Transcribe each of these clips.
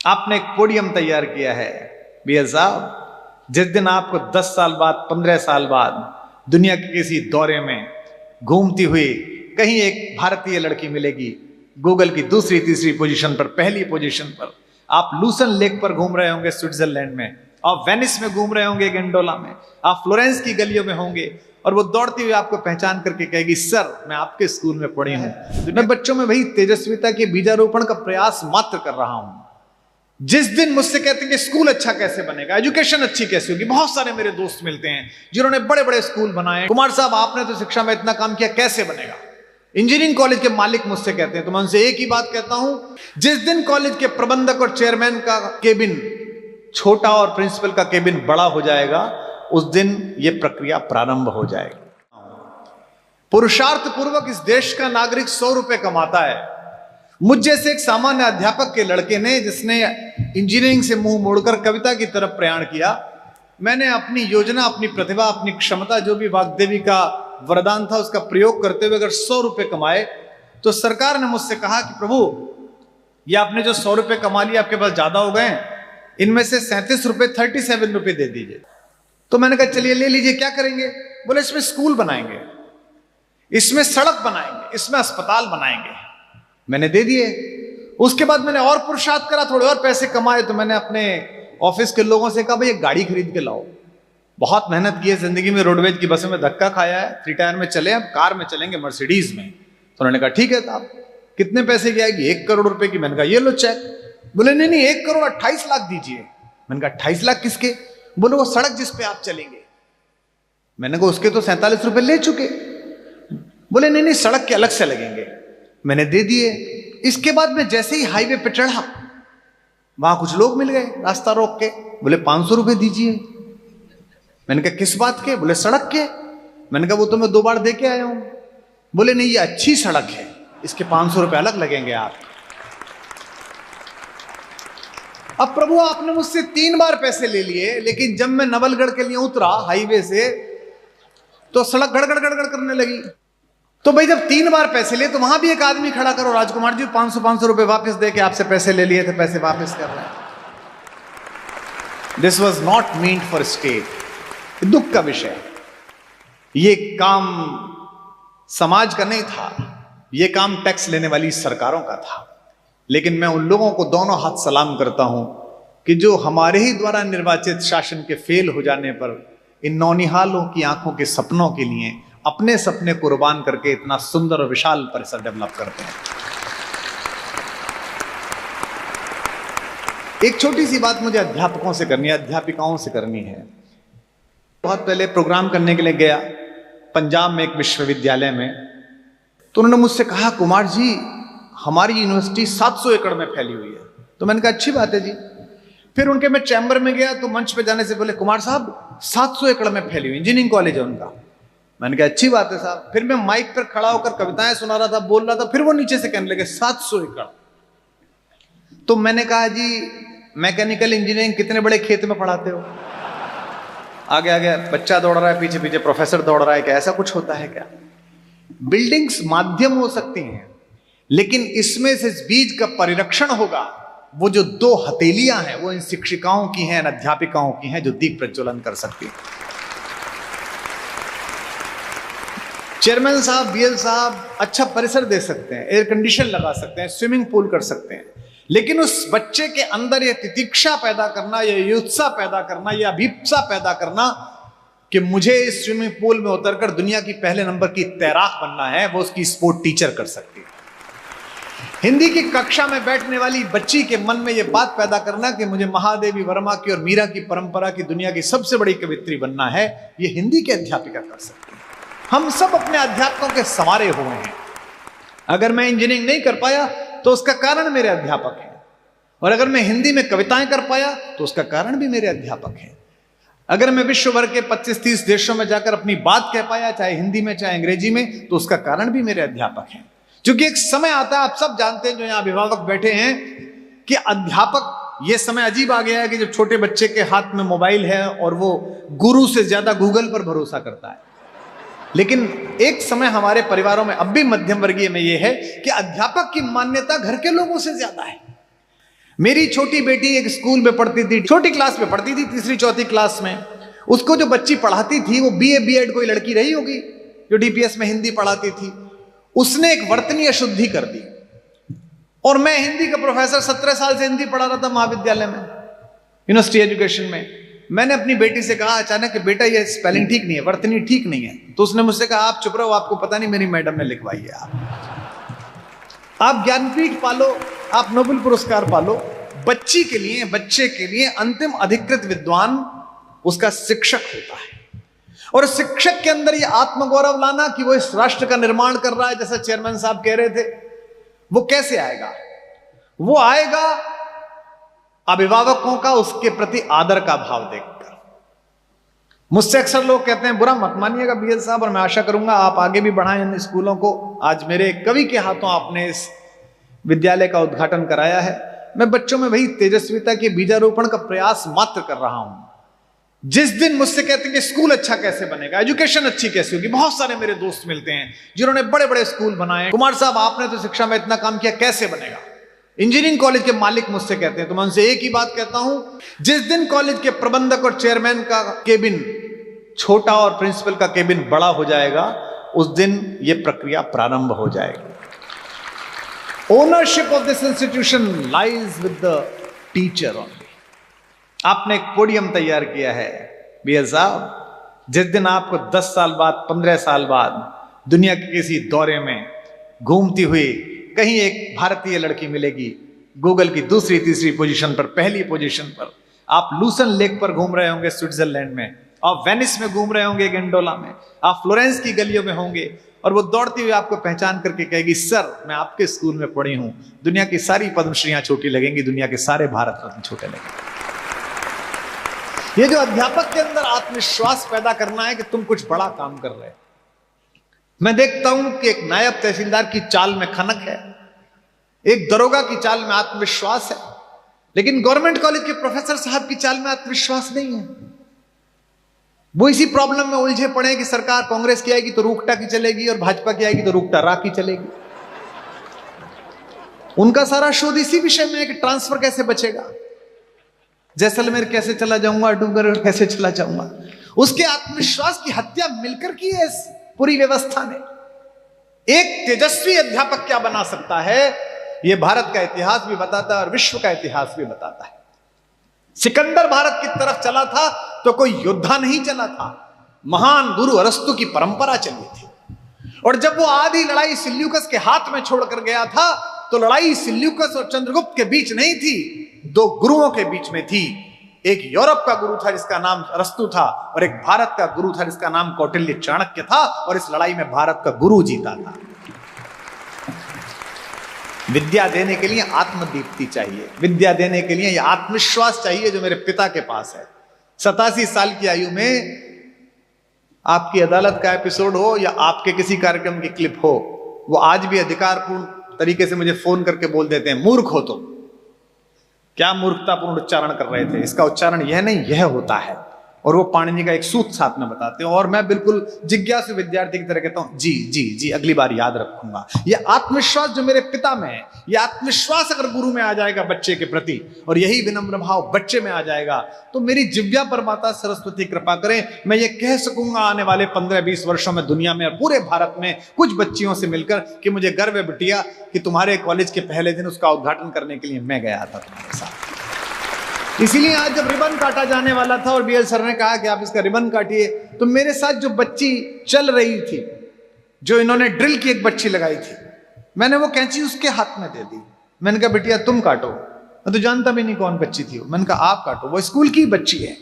आपने एक पोडियम तैयार किया है भैया साहब। जिस दिन आपको 10 साल बाद 15 साल बाद दुनिया के किसी दौरे में घूमती हुई कहीं एक भारतीय लड़की मिलेगी, गूगल की दूसरी तीसरी पोजीशन पर, पहली पोजीशन पर, आप लूसन लेक पर घूम रहे होंगे स्विट्जरलैंड में, आप वेनिस में घूम रहे होंगे गेंडोला में, आप फ्लोरेंस की गलियों में होंगे और वो दौड़ती हुई आपको पहचान करके कहेगी सर मैं आपके स्कूल में पढ़ी हूं, मैं बच्चों में वही तेजस्विता के बीजारोपण का प्रयास मात्र कर रहा हूं। जिस दिन मुझसे कहते हैं कि स्कूल अच्छा कैसे बनेगा, एजुकेशन अच्छी कैसे होगी, बहुत सारे मेरे दोस्त मिलते हैं जिन्होंने बड़े बड़े स्कूल बनाए, कुमार साहब आपने तो शिक्षा में इतना काम किया, कैसे बनेगा। इंजीनियरिंग कॉलेज के मालिक मुझसे कहते हैं, तो मैं उनसे एक ही बात कहता हूं, जिस दिन कॉलेज के प्रबंधक और चेयरमैन का केबिन छोटा और प्रिंसिपल का केबिन बड़ा हो जाएगा, उस दिन यह प्रक्रिया प्रारंभ हो जाएगी। पुरुषार्थ पूर्वक इस देश का नागरिक 100 रुपए कमाता है। मुझ जैसे एक सामान्य अध्यापक के लड़के ने, जिसने इंजीनियरिंग से मुंह मोड़कर कविता की तरफ प्रयाण किया, मैंने अपनी योजना, अपनी प्रतिभा, अपनी क्षमता, जो भी वाग्देवी का वरदान था, उसका प्रयोग करते हुए अगर 100 रुपए कमाए, तो सरकार ने मुझसे कहा कि प्रभु ये आपने जो 100 रुपए कमा लिए आपके पास ज्यादा हो गए, इनमें से 37 रुपए 37 रुपए दे दीजिए। तो मैंने कहा चलिए ले लीजिए, क्या करेंगे? बोले इसमें स्कूल बनाएंगे, इसमें सड़क बनाएंगे, इसमें अस्पताल बनाएंगे। मैंने दे दिए। उसके बाद मैंने और पुरुषार्थ करा, थोड़े और पैसे कमाए, तो मैंने अपने ऑफिस के लोगों से कहा भाई एक गाड़ी खरीद के लाओ। बहुत मेहनत की है जिंदगी में, रोडवेज की बसों में धक्का खाया है, 3 टायर में चले, अब कार में चलेंगे, मर्सिडीज में। तो उन्होंने कहा ठीक है साहब, कितने पैसे की आएगी? 1 करोड़ रुपए की। मैंने कहा ये लो चेक। बोले नहीं नहीं 1 करोड़ 28 लाख दीजिए। मैंने कहा 28 लाख किसके? बोले वो सड़क जिस पे आप चलेंगे। मैंने कहा उसके तो 47 रुपए ले चुके। बोले नहीं नहीं सड़क के अलग से लगेंगे। मैंने दे दिए। इसके बाद मैं जैसे ही हाईवे पे चढ़ा, वहां कुछ लोग मिल गए रास्ता रोक के, बोले 500 रुपए दीजिए। मैंने कहा किस बात के? बोले सड़क के। मैंने कहा वो तो मैं 2 बार दे के आया हूं। बोले नहीं ये अच्छी सड़क है, इसके 500 रुपए अलग लगेंगे आप। अब प्रभु आपने मुझसे 3 बार पैसे ले लिए, लेकिन जब मैं नवलगढ़ के लिए उतरा हाईवे से, तो सड़क गड़गड़ गड़गड़ करने लगी। तो भाई जब 3 बार पैसे लिए, तो वहां भी एक आदमी खड़ा करो, राजकुमार जी 500 रुपए वापस दे के आपसे पैसे ले लिए थे, पैसे वापस कर रहे हैं। This was not meant for state. दुख का विषय, ये काम समाज का नहीं था, ये काम टैक्स लेने वाली सरकारों का था। लेकिन मैं उन लोगों को दोनों हाथ सलाम करता हूं कि जो हमारे ही द्वारा निर्वाचित शासन के फेल हो जाने पर इन नौनिहालों की आंखों के सपनों के लिए अपने सपने कुर्बान करके इतना सुंदर और विशाल परिसर डेवलप करते हैं। एक छोटी सी बात मुझे अध्यापकों से करनी है, अध्यापिकाओं से करनी है। बहुत पहले प्रोग्राम करने के लिए गया पंजाब में एक विश्वविद्यालय में, तो उन्होंने मुझसे कहा कुमार जी हमारी यूनिवर्सिटी 700 एकड़ में फैली हुई है। तो मैंने कहा अच्छी बात है जी। फिर उनके मैं चैम्बर में गया, तो मंच पे जाने से बोले कुमार साहब 700 एकड़ में फैली हुई, इंजीनियरिंग कॉलेज है उनका। मैंने कहा अच्छी बात है साहब। फिर मैं माइक पर खड़ा होकर कविताएं सुना रहा था, बोल रहा था, फिर वो नीचे से कहने लगे 700 एकड़। तो मैंने कहा जी मैकेनिकल इंजीनियरिंग कितने बड़े खेत में पढ़ाते हो? आगे आगे बच्चा दौड़ रहा है, पीछे पीछे प्रोफेसर दौड़ रहा है, क्या ऐसा कुछ होता है क्या? बिल्डिंग्स माध्यम हो सकती हैं, लेकिन इसमें से बीज का परिरक्षण होगा। वो जो 2 हथेलियां हैं वो इन शिक्षिकाओं की हैं, अध्यापिकाओं की हैं, जो दीप प्रज्वलन कर सकती हैं। चेयरमैन साहब, बीएल साहब अच्छा परिसर दे सकते हैं, एयर कंडीशन लगा सकते हैं, स्विमिंग पूल कर सकते हैं, लेकिन उस बच्चे के अंदर यह तितिक्षा पैदा करना, यह युत्सा पैदा करना, यह अभिप्सा पैदा करना कि मुझे इस स्विमिंग पूल में उतरकर दुनिया की पहले नंबर की तैराक बनना है, वो उसकी स्पोर्ट टीचर कर सकती है। हिंदी की कक्षा में बैठने वाली बच्ची के मन में यह बात पैदा करना कि मुझे महादेवी वर्मा की और मीरा की परंपरा की दुनिया की सबसे बड़ी कवित्री बनना है, यह हिंदी की अध्यापिका कर सकती है। हम सब अपने अध्यापकों के संवारे हुए हैं। अगर मैं इंजीनियरिंग नहीं कर पाया तो उसका कारण मेरे अध्यापक हैं, और अगर मैं हिंदी में कविताएं कर पाया तो उसका कारण भी मेरे अध्यापक हैं। अगर मैं विश्व भर के 25-30 देशों में जाकर अपनी बात कह पाया, चाहे हिंदी में चाहे अंग्रेजी में, तो उसका कारण भी मेरे अध्यापक हैं। क्योंकि एक समय आता है, आप सब जानते हैं जो यहां अभिभावक बैठे हैं, कि अध्यापक, यह समय अजीब आ गया है कि जब छोटे बच्चे के हाथ में मोबाइल है और वो गुरु से ज्यादा गूगल पर भरोसा करता है। लेकिन एक समय हमारे परिवारों में, अब भी मध्यम वर्गीय में, यह है कि अध्यापक की मान्यता घर के लोगों से ज्यादा है। मेरी छोटी बेटी एक स्कूल में पढ़ती थी, छोटी क्लास में पढ़ती थी, तीसरी चौथी क्लास में। उसको जो बच्ची पढ़ाती थी वो बीए बीएड कोई लड़की रही होगी जो डीपीएस में हिंदी पढ़ाती थी। उसने एक वर्तनी अशुद्धि कर दी। और मैं हिंदी का प्रोफेसर 17 साल से हिंदी पढ़ा रहा था महाविद्यालय में, यूनिवर्सिटी एजुकेशन में। मैंने अपनी बेटी से कहा अचानक कि बेटा ये स्पेलिंग ठीक नहीं है, वर्तनी ठीक नहीं है। तो उसने मुझसे कहा आप चुप रहो, आपको पता नहीं मेरी मैडम ने लिखवाई है। आप ज्ञानपीठ पालो, आप नोबेल पुरस्कार पालो। बच्ची के लिए, बच्चे के लिए अंतिम अधिकृत विद्वान उसका शिक्षक होता है। और शिक्षक के अंदर ये आत्मगौरव लाना कि वो इस राष्ट्र का निर्माण कर रहा है, जैसा चेयरमैन साहब कह रहे थे, वो कैसे आएगा? वो आएगा अभिभावकों का उसके प्रति आदर का भाव देखकर। मुझसे अक्सर लोग कहते हैं, बुरा मत मानिएगा बीएल साहब, और मैं आशा करूंगा आप आगे भी बढ़ाएं इन स्कूलों को। आज मेरे कवि के हाथों आपने इस विद्यालय का उद्घाटन कराया है। मैं बच्चों में वही तेजस्विता के बीजारोपण का प्रयास मात्र कर रहा हूं। जिस दिन मुझसे कहते हैं कि स्कूल अच्छा कैसे बनेगा, एजुकेशन अच्छी कैसे होगी, बहुत सारे मेरे दोस्त मिलते हैं जिन्होंने बड़े बड़े स्कूल बनाए। कुमार साहब आपने तो शिक्षा में इतना काम किया, कैसे बनेगा? इंजीनियरिंग कॉलेज के मालिक मुझसे कहते हैं, तो मैं उनसे एक ही बात कहता हूं, जिस दिन कॉलेज के प्रबंधक और चेयरमैन का केबिन छोटा और प्रिंसिपल का केबिन बड़ा हो जाएगा, उस दिन यह प्रक्रिया प्रारंभ हो जाएगी। Ownership of this institution lies with the teacher only. आपने एक पोडियम तैयार किया है बीएल साहब। जिस दिन आपको 10 साल बाद, 15 साल बाद दुनिया के किसी दौरे में घूमती हुई कहीं एक भारतीय लड़की मिलेगी, गूगल की दूसरी तीसरी पोजीशन पर, पहली पोजीशन पर, आप लूसन लेक पर घूम रहे होंगे स्विट्जरलैंड में, आप वेनिस में घूम रहे होंगे गेंडोला में, आप फ्लोरेंस की गलियों में होंगे, और वो दौड़ती हुई आपको पहचान करके कहेगी, सर मैं आपके स्कूल में पढ़ी हूं, दुनिया की सारी पद्मश्रीयां छोटी लगेंगी, दुनिया के सारे भारत रत्न छोटे लगेंगे। ये जो अध्यापक के अंदर आत्मविश्वास पैदा करना है कि तुम कुछ बड़ा काम कर रहे हो। मैं देखता हूं कि एक नायब तहसीलदार की चाल में खनक है, एक दरोगा की चाल में आत्मविश्वास है, लेकिन गवर्नमेंट कॉलेज के प्रोफेसर साहब की चाल में आत्मविश्वास नहीं है। वो इसी प्रॉब्लम में उलझे पड़े कि सरकार कांग्रेस की आएगी तो रूकटा की चलेगी, और भाजपा की आएगी तो रूकटा रा की चलेगी। उनका सारा शोध इसी विषय में है कि ट्रांसफर कैसे बचेगा, जैसलमेर कैसे चला जाऊंगा, डूंगरगढ़ कैसे चला जाऊंगा। उसके आत्मविश्वास की हत्या मिलकर की है इस पूरी व्यवस्था ने। एक तेजस्वी अध्यापक क्या बना सकता है, यह भारत का इतिहास भी बताता है और विश्व का इतिहास भी बताता है। सिकंदर भारत की तरफ चला था तो कोई योद्धा नहीं चला था, महान गुरु अरस्तु की परंपरा चली थी। और जब वो आधी लड़ाई सिल्यूकस के हाथ में छोड़कर गया था, तो लड़ाई सिल्यूकस और चंद्रगुप्त के बीच नहीं थी, दो गुरुओं के बीच में थी। एक यूरोप का गुरु था जिसका नाम अरस्तु था, और एक भारत का गुरु था जिसका नाम कौटिल्य चाणक्य था, और इस लड़ाई में भारत का गुरु जीता था। विद्या देने के लिए आत्मदीप्ति चाहिए, विद्या देने के लिए यह आत्मविश्वास चाहिए जो मेरे पिता के पास है। 87 साल की आयु में आपकी अदालत का एपिसोड हो या आपके किसी कार्यक्रम की क्लिप हो, वो आज भी अधिकारपूर्ण तरीके से मुझे फोन करके बोल देते हैं, मूर्ख हो तुम। क्या मूर्खतापूर्ण उच्चारण कर रहे थे, इसका उच्चारण यह नहीं यह होता है। और वो पाणिनि का एक सूत्र साथ में बताते हैं, और मैं बिल्कुल जिज्ञासु विद्यार्थी की तरह कहता हूं, जी जी जी अगली बार याद रखूंगा। यह आत्मविश्वास जो मेरे पिता में है, यह आत्मविश्वास अगर गुरु में आ जाएगा बच्चे के प्रति, और यही विनम्र भाव बच्चे में आ जाएगा, तो मेरी जिव्या पर माता सरस्वती कृपा करें, मैं ये कह सकूंगा आने वाले 15-20 वर्षों में दुनिया में और पूरे भारत में कुछ बच्चियों से मिलकर कि मुझे गर्व है बिटिया कि तुम्हारे कॉलेज के पहले दिन उसका उद्घाटन करने के लिए मैं गया था तुम्हारे साथ। इसीलिए आज जब रिबन काटा जाने वाला था और बीएल सर ने कहा कि आप इसका रिबन काटिए, तो मेरे साथ जो बच्ची चल रही थी, जो इन्होंने ड्रिल की एक बच्ची लगाई थी, मैंने वो कैंची उसके हाथ में दे दी। मैंने कहा बिटिया तुम काटो, मैं तो जानता भी नहीं कौन बच्ची थी वो। मैंने कहा आप काटो, वो स्कूल की बच्ची है।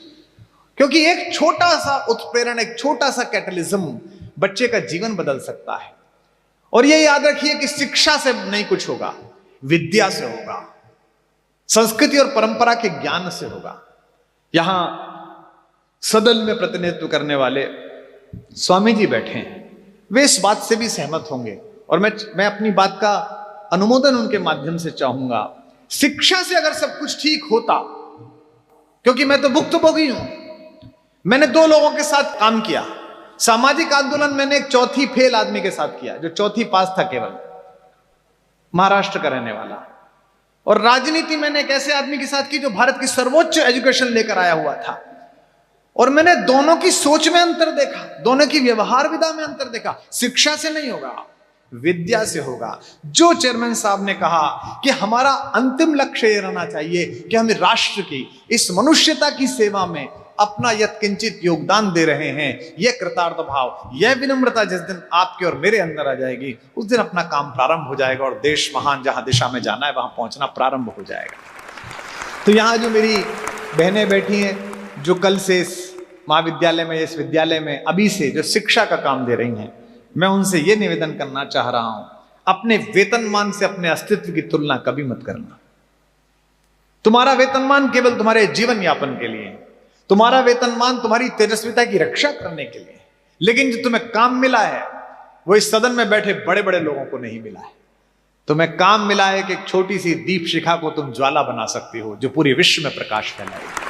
क्योंकि एक छोटा सा उत्प्रेरण, एक छोटा सा कैटलिज्म बच्चे का जीवन बदल सकता है। और ये याद रखिए कि शिक्षा से नहीं कुछ होगा, विद्या से होगा, संस्कृति और परंपरा के ज्ञान से होगा। यहां सदन में प्रतिनिधित्व करने वाले स्वामी जी बैठे हैं, वे इस बात से भी सहमत होंगे, और मैं अपनी बात का अनुमोदन उनके माध्यम से चाहूंगा। शिक्षा से अगर सब कुछ ठीक होता, क्योंकि मैं तो भुक्तभोगी हूं, मैंने 2 लोगों के साथ काम किया। सामाजिक आंदोलन मैंने एक चौथी फेल आदमी के साथ किया, जो चौथी पास था केवल, महाराष्ट्र का रहने वाला। और राजनीति मैंने एक ऐसे आदमी के साथ की जो भारत की सर्वोच्च एजुकेशन लेकर आया हुआ था, और मैंने दोनों की सोच में अंतर देखा, दोनों की व्यवहार विधा में अंतर देखा। शिक्षा से नहीं होगा, विद्या से होगा। जो चेयरमैन साहब ने कहा कि हमारा अंतिम लक्ष्य यह रहना चाहिए कि हम राष्ट्र की, इस मनुष्यता की सेवा में अपना यत्किंचित योगदान दे रहे हैं, यह कृतार्थ भाव, यह विनम्रता जिस दिन आपके और मेरे अंदर आ जाएगी, उस दिन अपना काम प्रारंभ हो जाएगा और देश महान जहां दिशा में जाना है वहां पहुंचना प्रारंभ हो जाएगा। तो यहां जो मेरी बहनें बैठी हैं, जो कल से इस महाविद्यालय में, इस विद्यालय में अभी से जो शिक्षा का काम दे रही हैं, मैं उनसे यह निवेदन करना चाह रहा हूं, अपने वेतनमान से अपने अस्तित्व की तुलना कभी मत करना। तुम्हारा वेतनमान केवल तुम्हारे जीवन यापन के लिए, तुम्हारा वेतनमान तुम्हारी तेजस्विता की रक्षा करने के लिए, लेकिन जो तुम्हें काम मिला है वो इस सदन में बैठे बड़े बड़े लोगों को नहीं मिला है। तुम्हें काम मिला है कि एक छोटी सी दीप शिखा को तुम ज्वाला बना सकती हो जो पूरे विश्व में प्रकाश फैलाएगी।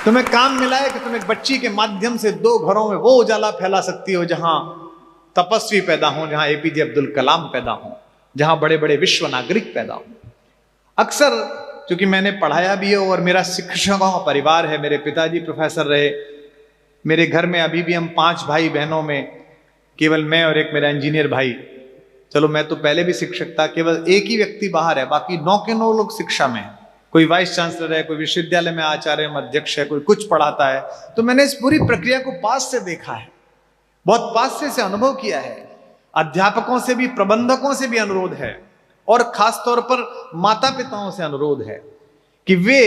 तुम्हें काम मिला है कि तुम एक बच्ची के माध्यम से 2 घरों में वो उजाला फैला सकती हो जहां तपस्वी पैदा हो, जहां एपीजे अब्दुल कलाम पैदा हो, जहां बड़े बड़े विश्व नागरिक पैदा हो। अक्सर क्योंकि मैंने पढ़ाया भी है और मेरा शिक्षकों का परिवार है, मेरे पिताजी प्रोफेसर रहे, मेरे घर में अभी भी हम 5 भाई बहनों में केवल मैं और एक मेरा इंजीनियर भाई, चलो मैं तो पहले भी शिक्षक था, केवल एक ही व्यक्ति बाहर है, बाकी 9 के 9 लोग शिक्षा में है। कोई वाइस चांसलर है, कोई विश्वविद्यालय में आचार्य अध्यक्ष है, कोई कुछ पढ़ाता है। तो मैंने इस पूरी प्रक्रिया को पास से देखा है, बहुत पास से अनुभव किया है। अध्यापकों से भी, प्रबंधकों से भी अनुरोध है, और खासतौर पर माता पिताओं से अनुरोध है कि वे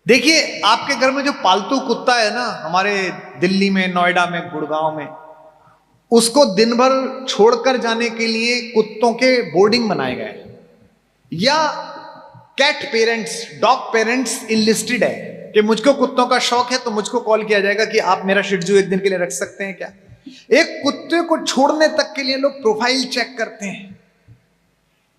देखिए, आपके घर में जो पालतू कुत्ता है ना, हमारे दिल्ली में, नोएडा में, गुड़गांव में, उसको दिन भर छोड़कर जाने के लिए कुत्तों के बोर्डिंग बनाए गए, या cat parents, dog parents enlisted है कि मुझको कुत्तों का शौक है तो मुझको कॉल किया जाएगा कि आप मेरा शिट्जू एक दिन के लिए रख सकते हैं क्या। एक कुत्ते को छोड़ने तक के लिए लोग प्रोफाइल चेक करते हैं।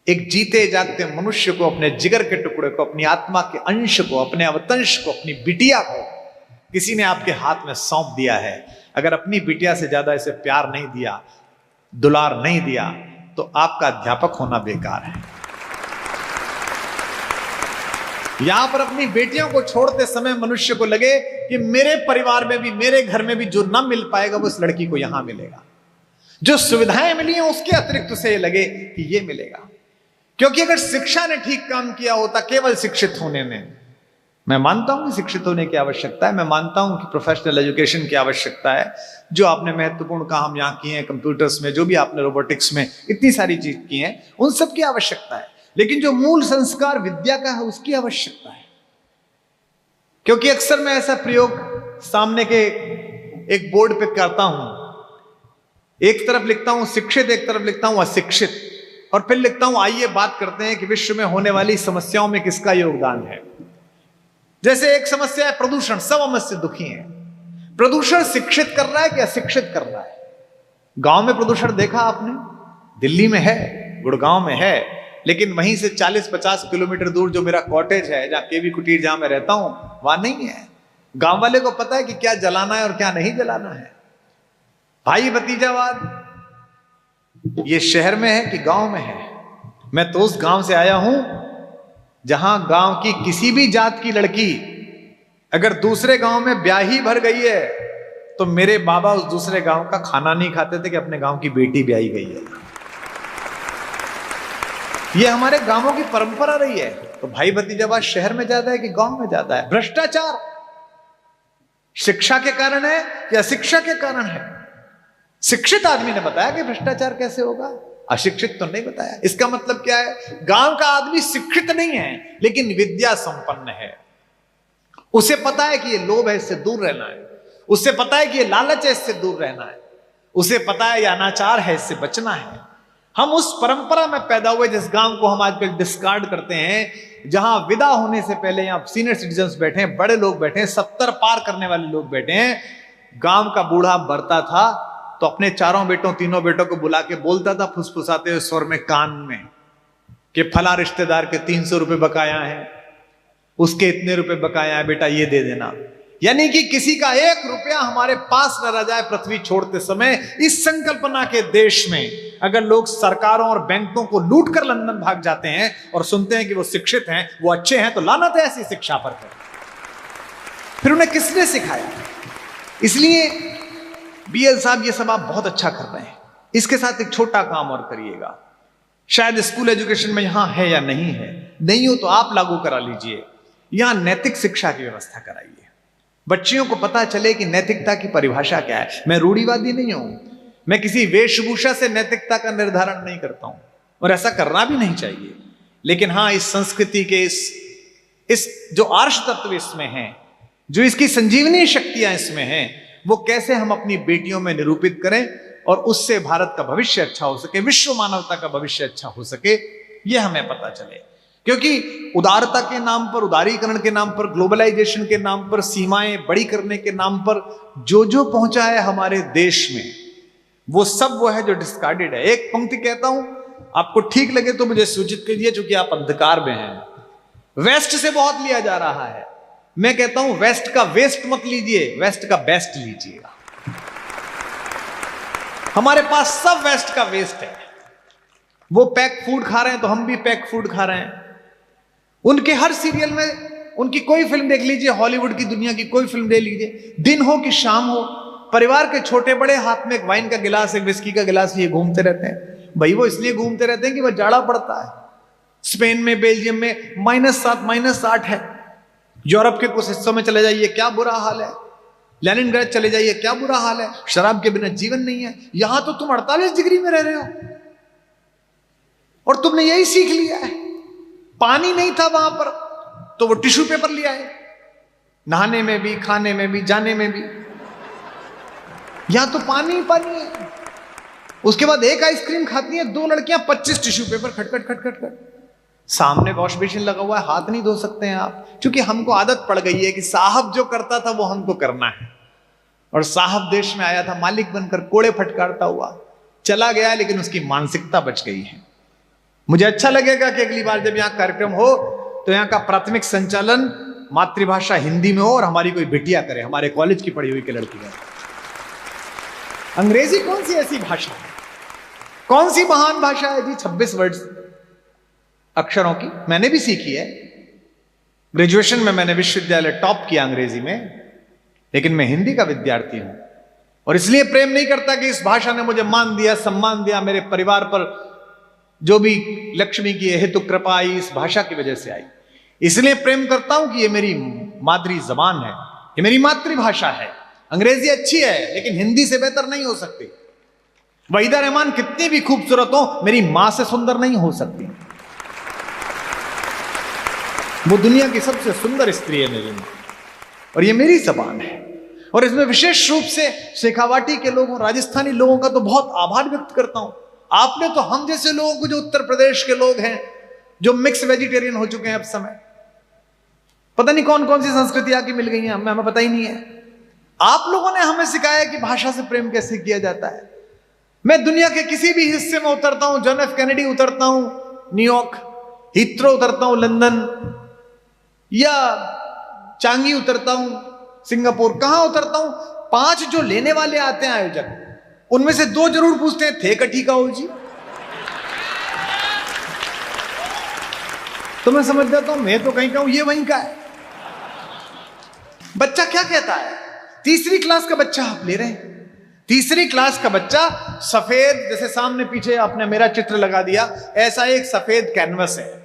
एक जीते जागते मनुष्य को, अपने जिगर के टुकड़े को, अपनी आत्मा के अंश को, अपने अवतंश को, अपनी बिटिया को किसी ने आपके हाथ में सौंप दिया है। अगर अपनी बिटिया से ज्यादा इसे प्यार नहीं दिया, दुलार नहीं दिया, तो आपका अध्यापक होना बेकार है। यहां पर अपनी बेटियों को छोड़ते समय मनुष्य को लगे कि मेरे परिवार में भी, मेरे घर में भी जो ना मिल पाएगा वो इस लड़की को यहां मिलेगा। जो सुविधाएं मिली हैं उसके अतिरिक्त उसे लगे कि ये मिलेगा। क्योंकि अगर शिक्षा ने ठीक काम किया होता, केवल शिक्षित होने में, मैं मानता हूं कि शिक्षित होने की आवश्यकता है, मैं मानता हूं कि प्रोफेशनल एजुकेशन की आवश्यकता है, जो आपने महत्वपूर्ण काम यहां किए हैं, कंप्यूटर्स में, जो भी आपने रोबोटिक्स में इतनी सारी चीज की हैं, उन सब की आवश्यकता है, लेकिन जो मूल संस्कार विद्या का है उसकी आवश्यकता है। क्योंकि अक्सर मैं ऐसा प्रयोग सामने के एक बोर्ड पे करता हूं, एक तरफ लिखता हूं शिक्षित, एक तरफ लिखता हूं अशिक्षित, और फिर लिखता हूं आइए बात करते हैं कि विश्व में होने वाली समस्याओं में किसका योगदान है। जैसे एक समस्या है प्रदूषण, सब हम इससे दुखी हैं। प्रदूषण शिक्षित कर रहा है कि अशिक्षित कर रहा है? गांव में प्रदूषण देखा आपने? दिल्ली में है, गुड़गांव में है, लेकिन वहीं से 40-50 किलोमीटर दूर जो मेरा कॉटेज है, जहां केवी कुटीर जहां मैं रहता हूं, वहां नहीं है। गांव वाले को पता है कि क्या जलाना है और क्या नहीं जलाना है। भाई भतीजावाद ये शहर में है कि गांव में है? मैं तो उस गांव से आया हूं जहां गांव की किसी भी जात की लड़की अगर दूसरे गांव में ब्याही भर गई है तो मेरे बाबा उस दूसरे गांव का खाना नहीं खाते थे कि अपने गांव की बेटी ब्याही गई है। ये हमारे गांवों की परंपरा रही है। तो भाई भतीजावाद शहर में ज्यादा है कि गांव में ज्यादा है? भ्रष्टाचार शिक्षा के कारण है या शिक्षा के कारण है? शिक्षित आदमी ने बताया कि भ्रष्टाचार कैसे होगा, अशिक्षित तो नहीं बताया। इसका मतलब क्या है? गांव का आदमी शिक्षित नहीं है लेकिन विद्या संपन्न है। उसे पता है कि ये लोभ है, इससे दूर रहना है। उसे पता है कि ये लालच है, इससे दूर रहना है। उसे पता है ये अनाचार है, इससे बचना है। हम उस परंपरा में पैदा हुए जिस गांव को हम आजकल डिस्कार्ड करते हैं, जहां विदा होने से पहले यहां सीनियर सिटीजन्स बैठे हैं, बड़े लोग बैठे हैं, 70 पार करने वाले लोग बैठे हैं। गांव का बूढ़ा बढ़ता था तो अपने चारों बेटों, तीनों बेटों को बुला के बोलता था फुसफुसाते हुए स्वर में कान में कि फला रिश्तेदार के 300 रुपए बकाया है, उसके इतने रुपए बकाया है, बेटा ये दे देना। यानी कि किसी का 1 रुपया हमारे पास न रह जाए पृथ्वी छोड़ते समय। इस संकल्पना के देश में अगर लोग सरकारों और बैंकों को लूट कर लंदन भाग जाते हैं और सुनते हैं कि वो शिक्षित हैं, वो अच्छे हैं, तो लानत है ऐसी शिक्षा पर। फिर उन्हें किसने सिखाया? इसलिए बीएल साहब, ये सब आप बहुत अच्छा कर रहे हैं। इसके साथ एक छोटा काम और करिएगा। शायद स्कूल एजुकेशन में यहां है या नहीं है, नहीं हो तो आप लागू करा लीजिए। यहां नैतिक शिक्षा की व्यवस्था कराइए। बच्चियों को पता चले कि नैतिकता की परिभाषा क्या है। मैं रूढ़िवादी नहीं हूं, मैं किसी वेशभूषा से नैतिकता का निर्धारण नहीं करता हूं, और ऐसा करना भी नहीं चाहिए। लेकिन हां, इस संस्कृति के इस जो आर्ष तत्व इसमें हैं, जो इसकी संजीवनी शक्तियां इसमें हैं, वो कैसे हम अपनी बेटियों में निरूपित करें और उससे भारत का भविष्य अच्छा हो सके, विश्व मानवता का भविष्य अच्छा हो सके, यह हमें पता चले। क्योंकि उदारता के नाम पर, उदारीकरण के नाम पर, ग्लोबलाइजेशन के नाम पर, सीमाएं बड़ी करने के नाम पर जो जो पहुंचा है हमारे देश में, वो सब वो है जो डिस्कार्डेड है। एक पंक्ति कहता हूं, आपको ठीक लगे तो मुझे सूचित कीजिए, क्योंकि आप अंधकार में हैं। वेस्ट से बहुत लिया जा रहा है। मैं कहता हूं वेस्ट का वेस्ट मत लीजिए, वेस्ट का बेस्ट लीजिएगा। हमारे पास सब वेस्ट का वेस्ट है। वो पैक फूड खा रहे हैं तो हम भी पैक फूड खा रहे हैं। उनके हर सीरियल में, उनकी कोई फिल्म देख लीजिए, हॉलीवुड की दुनिया की कोई फिल्म देख लीजिए, दिन हो कि शाम हो, परिवार के छोटे बड़े हाथ में एक वाइन का गिलास, एक विस्की का गिलास लिए घूमते रहते हैं। भाई वो इसलिए घूमते रहते हैं कि वह जाड़ा पड़ता है। स्पेन में, बेल्जियम में -7 -8 है। यूरोप के कुछ हिस्सों में चले जाइए, क्या बुरा हाल है। लेनिनग्राड चले जाइए, क्या बुरा हाल है। शराब के बिना जीवन नहीं है। यहां तो तुम 48 डिग्री में रह रहे हो और तुमने यही सीख लिया है। पानी नहीं था वहां पर तो वो टिश्यू पेपर लिया है, नहाने में भी, खाने में भी, जाने में भी। यहां तो पानी ही पानी है। उसके बाद एक आइसक्रीम खाती है 2 लड़कियां, 25 टिश्यू पेपर खटखट खटखट खट। सामने वॉश बेसिन लगा हुआ है, हाथ नहीं धो सकते हैं आप, क्योंकि हमको आदत पड़ गई है कि साहब जो करता था वो हमको करना है। और साहब देश में आया था मालिक बनकर, कोड़े फटकारता हुआ चला गया, लेकिन उसकी मानसिकता बच गई है। मुझे अच्छा लगेगा कि अगली बार जब यहां कार्यक्रम हो तो यहां का प्राथमिक संचालन मातृभाषा हिंदी में हो और हमारी कोई बिटिया करे, हमारे कॉलेज की पढ़ी हुई की लड़की करे। अंग्रेजी कौन सी ऐसी भाषा है, कौन सी महान भाषा है जी? 26 वर्ड्स अक्षरों की मैंने भी सीखी है। ग्रेजुएशन में मैंने विश्वविद्यालय टॉप किया अंग्रेजी में, लेकिन मैं हिंदी का विद्यार्थी हूं और इसलिए प्रेम नहीं करता कि इस भाषा ने मुझे मान दिया, सम्मान दिया। मेरे परिवार पर जो भी लक्ष्मी की हेतु कृपा आई, इस भाषा की वजह से आई। इसलिए प्रेम करता हूं कि ये मेरी मातृ जबान है, ये मेरी मातृभाषा है। अंग्रेजी अच्छी है लेकिन हिंदी से बेहतर नहीं हो सकती। वहीदा रहमान कितनी भी खूबसूरत हो, मेरी मां से सुंदर नहीं हो सकती। वो दुनिया की सबसे सुंदर स्त्री है मेरी मां, और ये मेरी जबान है। और इसमें विशेष रूप से शेखावाटी के लोगों, राजस्थानी लोगों का तो बहुत आभार व्यक्त करता हूं। आपने तो हम जैसे लोगों को, जो उत्तर प्रदेश के लोग हैं, जो मिक्स वेजिटेरियन हो चुके हैं अब समय, पता नहीं कौन कौन सी संस्कृति आके मिल गई हैं, हमें पता ही नहीं है। आप लोगों ने हमें सिखाया कि भाषा से प्रेम कैसे किया जाता है। मैं दुनिया के किसी भी हिस्से में उतरता हूं, जॉन एफ कैनेडी उतरता हूं न्यूयॉर्क, हीथ्रो उतरता हूं लंदन, या चांगी उतरता हूं सिंगापुर, कहां उतरता हूं, 5 जो लेने वाले आते हैं आयोजक, उनमें से 2 जरूर पूछते हैं, थे कठी का हो जी? तो मैं समझ जाता हूं, मैं तो कहीं कहूं ये वहीं का है। बच्चा क्या कहता है? 3री क्लास का बच्चा आप ले रहे हैं। 3री क्लास का बच्चा सफेद, जैसे सामने पीछे आपने मेरा चित्र लगा दिया, ऐसा एक सफेद कैनवस है।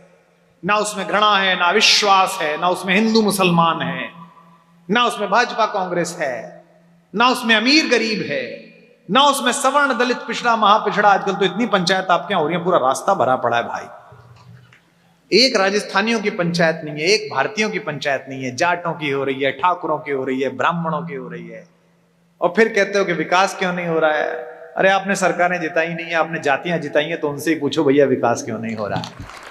ना उसमें घृणा है, ना विश्वास है, ना उसमें हिंदू मुसलमान है, ना उसमें भाजपा कांग्रेस है, ना उसमें अमीर गरीब है, ना उसमें सवर्ण दलित पिछड़ा महापिछड़ा। आजकल तो इतनी पंचायत आपके यहां हो रही है, पूरा रास्ता भरा पड़ा है भाई। एक राजस्थानियों की पंचायत नहीं है, एक भारतीयों की पंचायत नहीं है, जाटों की हो रही है, ठाकुरों की हो रही है, ब्राह्मणों की हो रही है। और फिर कहते हो कि विकास क्यों नहीं हो रहा है। अरे आपने सरकारें जिताई नहीं है, आपने जातियां जिताई हैं, तो उनसे ही पूछो भैया विकास क्यों नहीं हो रहा है।